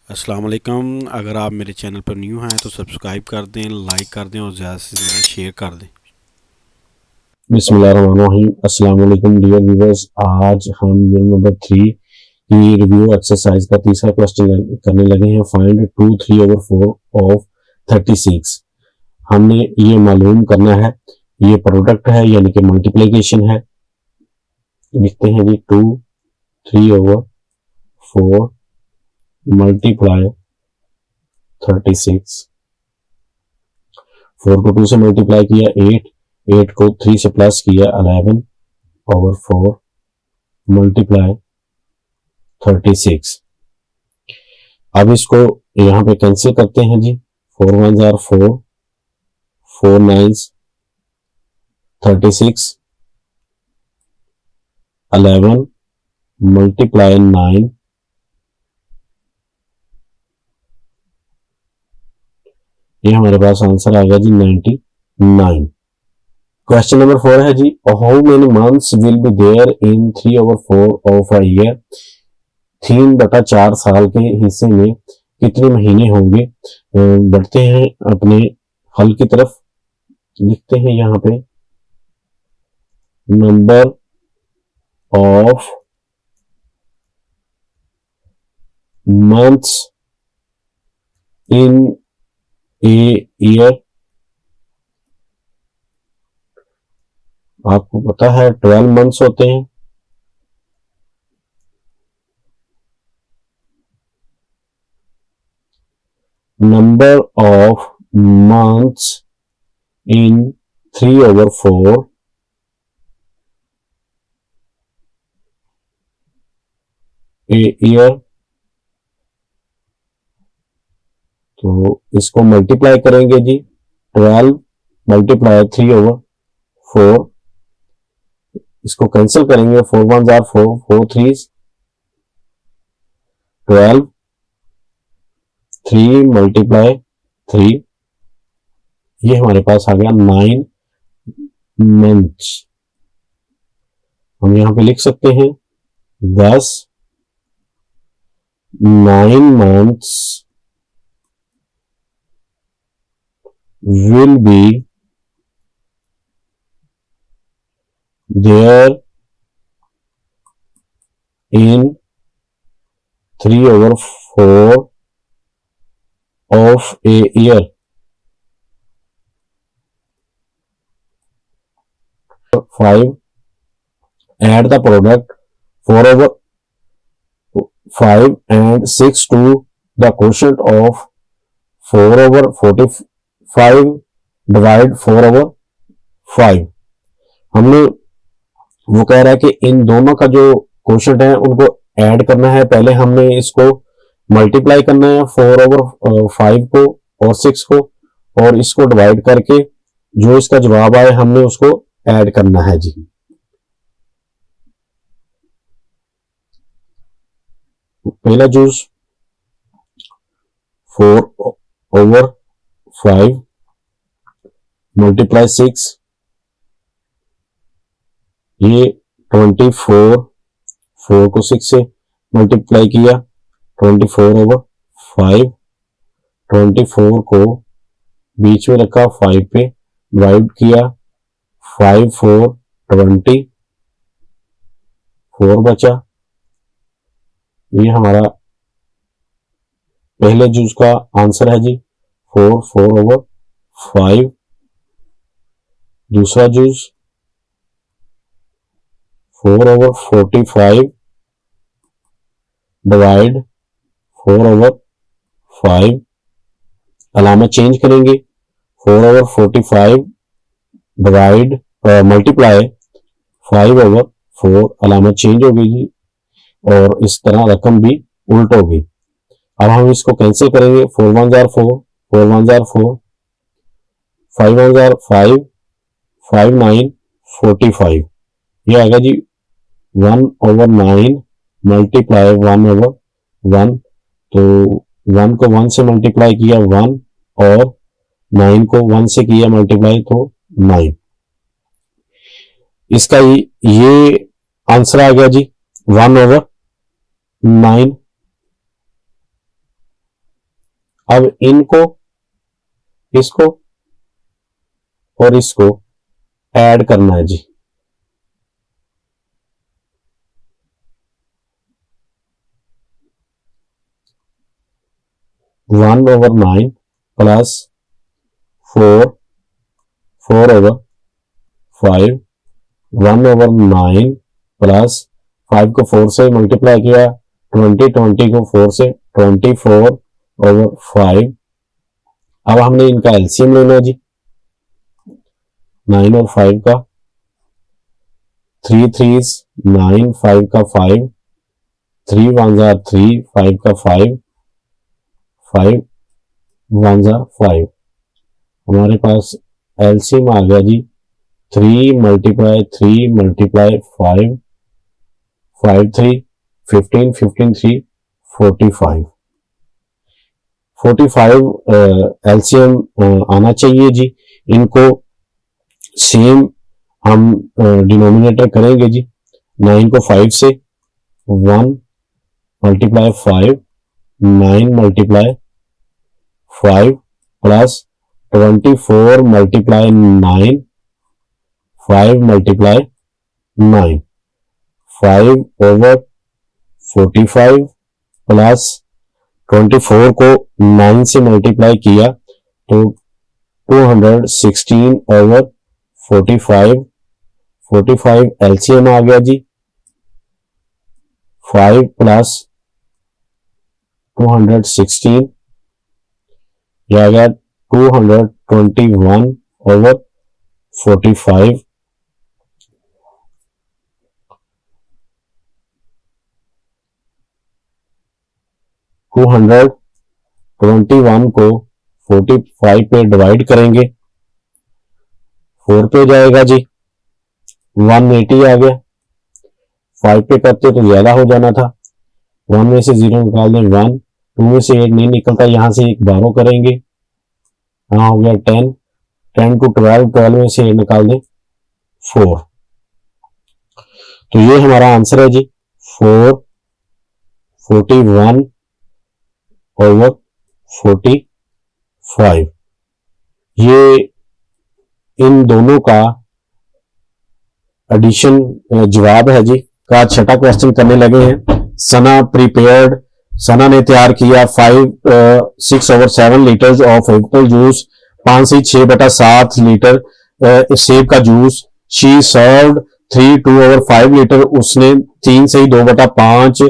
अस्सलाम वालेकुम। अगर आप मेरे चैनल पर न्यू हैं तो सब्सक्राइब कर दें, लाइक कर दें और ज़्यादा से ज़्यादा शेयर कर दें। बिस्मिल्लाहिर्रहमानिर्रहीम। अस्सलाम वालेकुम डियर व्यूअर्स। आज हम यूनिट नंबर 3 की रिव्यू एक्सरसाइज का तीसरा क्वेश्चन करने लगे हैं। Find 2 3/4 of 36। हमने ये मालूम करना है, ये प्रोडक्ट है यानी कि मल्टीप्लिकेशन है। लिखते हैं जी 2 3/4 मल्टीप्लाई 36। 4 को 2 से मल्टीप्लाई किया 8, 8 को 3 से प्लस किया 11/4 मल्टीप्लाई 36। अब इसको यहाँ पे कैंसिल करते हैं जी। 4 1 जार 4, 4 9 36, 11 मल्टीप्लाई 9, ये हमारे पास आंसर आ गया जी 99। क्वेश्चन नंबर 4 है जी, how many months will be there in 3/4 of a year. 3/4 साल के हिस्से में कितने महीने होंगे। बढ़ते हैं अपने हल की तरफ। लिखते हैं यहाँ पे number of months in a year. आपको पता है 12 मंथ्स होते हैं। Number of months in 3/4 a year. तो इसको मल्टीप्लाई करेंगे जी। 12 मल्टीप्लाई 3/4। इसको कैंसिल करेंगे। 4 1 जार 4, 4 3 12, 3 मल्टीप्लाई 3, ये हमारे पास आ गया 9 मंथ्स। हम यहां पे लिख सकते हैं 10 9 months will be there in 3/4 of a year. 5. Add the product 4/5 and 6 to the quotient of 4/45 divide 4/5। हमने वो कह रहा है कि इन दोनों का जो क्वोशंट है उनको ऐड करना है। पहले हमने इसको मल्टीप्लाई करना है 4/5 को और 6 को, और इसको डिवाइड करके जो इसका जवाब आए हमने उसको ऐड करना है जी। पहला जूस 4/5 मल्टीप्लाई 6, ये 24, 4 को 6 से मल्टीप्लाई किया 24/5, 24 को बीच में रखा 5 पे डिवाइड किया 5 4 20, 4 बचा। ये हमारा पहले जूस का आंसर है जी 4/5। दूसरा जूस 4/45 डिवाइड 4/5। अलामत चेंज करेंगे 4/45 डिवाइड मल्टीप्लाई 5/4, अलामत चेंज हो गई जी, और इस तरह रकम भी उल्ट हो गई। अब हम इसको कैंसिल करेंगे। 4 1 जार 4, 4 1 जार 4, 5 1 जार 5, 5 9 45। ये आएगा जी 1/9 मल्टीप्लाई 1/1। तो 1 को 1 से मल्टीप्लाई किया 1, और 9 को 1 से किया मल्टीप्लाई तो 9। इसका ये आंसर आ गया जी 1/9। अब इनको, इसको और इसको ऐड करना है जी। One over 9 plus 4 over 5, 1 over 9 plus 5 को 4 से मल्टीप्लाई किया, 20 को 4 से 24 ओवर 5। अब हमने इनका एलसीएम लेना है जी 9 और 5 का, 3 3 9, 5 का 5, 3 1 3, 5 का 5, 5 1 5। हमारे पास एलसीएम आ गया जी 3 मल्टीप्लाई 3 मल्टीप्लाई 5, 5 3 15, 15 3 45। 45 एलसीएम आना चाहिए जी। इनको सेम हम डिनोमिनेटर करेंगे जी। 9 को 5 से, 1 multiply 5, 9 multiply 5 plus 24 multiply 9, 5 multiply 9, 5 over 45 plus 24 को 9 से मल्टीप्लाई किया तो 216 ओवर 45, 45 एलसीएम आ गया जी। 5 प्लस 216 यह आ गया 221 ओवर 45। टू 221 को 45 पे डिवाइड करेंगे, 4 पे जाएगा जी, 180 आ गया। 5 पे करते तो ज्यादा हो जाना था, 1 में से 0 निकाल दें 1, 2 में से 8 नहीं निकलता, यहां से एक 12 करेंगे, यहां हो गया 10, 10 टू 12, 12 में से 8 निकाल दें 4। तो ये हमारा आंसर है जी 41 ओवर 45। ये इन दोनों का एडिशन जवाब है जी। का छठा क्वेश्चन करने लगे हैं। सना प्रिपेयर्ड, सना ने तैयार किया 6 over 7 litre of apple juice, 5 से 6/7 लीटर सेब का juice. She served 2 over 5 litre, उसने 3 से 2/5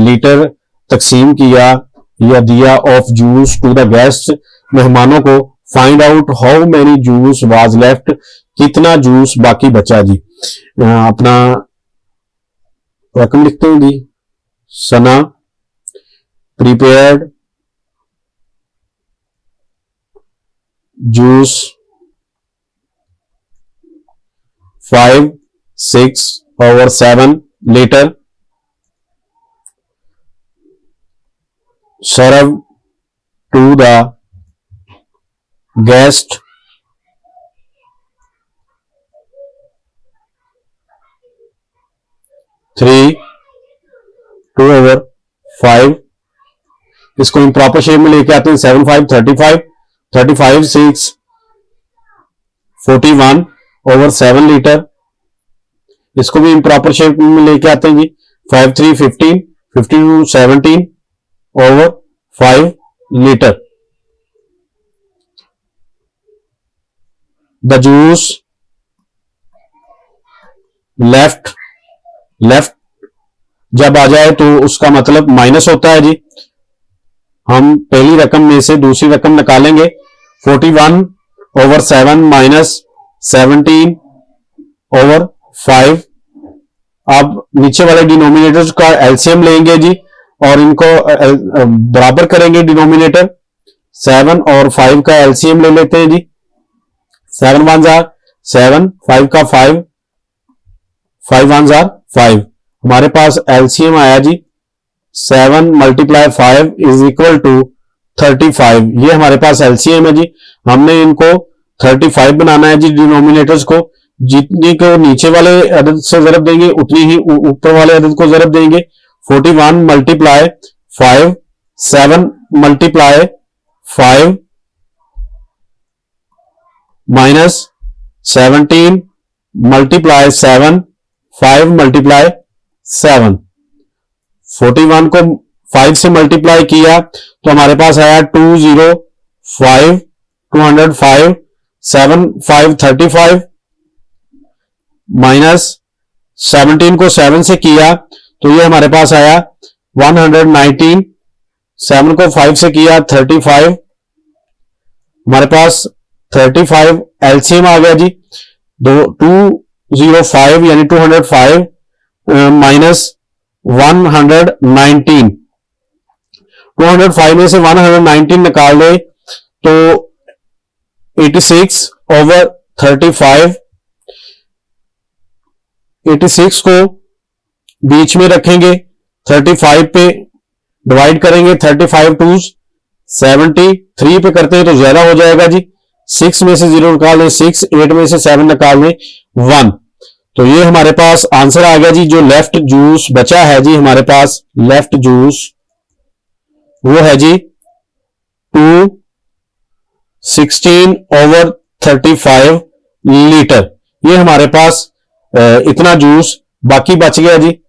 लीटर तकसीम किया या दिया of juice to the guest, मेहमानों को। Find out how many juice was left, कितना जूस बाकी बचा जी। अपना रकम लिखते हैं जी। Sana prepared juice 5, 6 over 7 litre, serve to the guest 3, 2 over 5। इसको इम्प्रॉपर शेप में लेके आते हैं 7 5 35, 35 6 41 ओवर 7 लीटर। इसको भी इम्प्रॉपर शेप में लेके आते हैं जी 5 3 15, 52 17 over 5 litre. The juice left जब आ जाए तो उसका मतलब माइनस होता है जी। हम पहली रकम में से दूसरी रकम निकालेंगे। 41 ओवर 7 माइनस 17 ओवर 5। अब नीचे वाले डिनोमिनेटर्स का एलसीएम लेंगे जी और इनको बराबर करेंगे डिनोमिनेटर। 7 और 5 का एलसीएम ले लेते हैं जी। 7 1 7, 5 का 5, 5 1 5। हमारे पास एलसीएम आया जी 7 मल्टीप्लाई 5 इज इक्वल टू 35। ये हमारे पास एलसीएम है जी। हमने इनको 35 बनाना है जी डिनोमिनेटर्स को। जितनी को नीचे वाले अदद से ज़रब देंगे उतनी ही ऊपर वाले अदद को ज़रब देंगे। 41 multiply 5, 7 multiply 5 minus 17 multiply 7, 5 multiply 7, 41 को 5 से मल्टीप्लाई किया तो हमारे पास आया 205, 205, 7 5 35 माइनस 17 को 7 से किया तो ये हमारे पास आया 119, 7 को 5 से किया 35, हमारे पास 35 एलसीएम आ गया जी, 205 यानी 205 माइनस 119, 205 में से 119 निकाल दे तो 86 ओवर 35, 86 को बीच में रखेंगे, 35 पे डिवाइड करेंगे, 35 टू 73 पे करते हैं तो ज्यादा हो जाएगा जी, 6 में से 0 निकाल लें 6, 8 में से 7 निकाल लें 1, तो ये हमारे पास आंसर आ गया जी। जो लेफ्ट जूस बचा है जी हमारे पास, लेफ्ट जूस वो है जी 216 ओवर 35 लीटर। ये हमारे पास इतना जूस बाकी बच गया जी।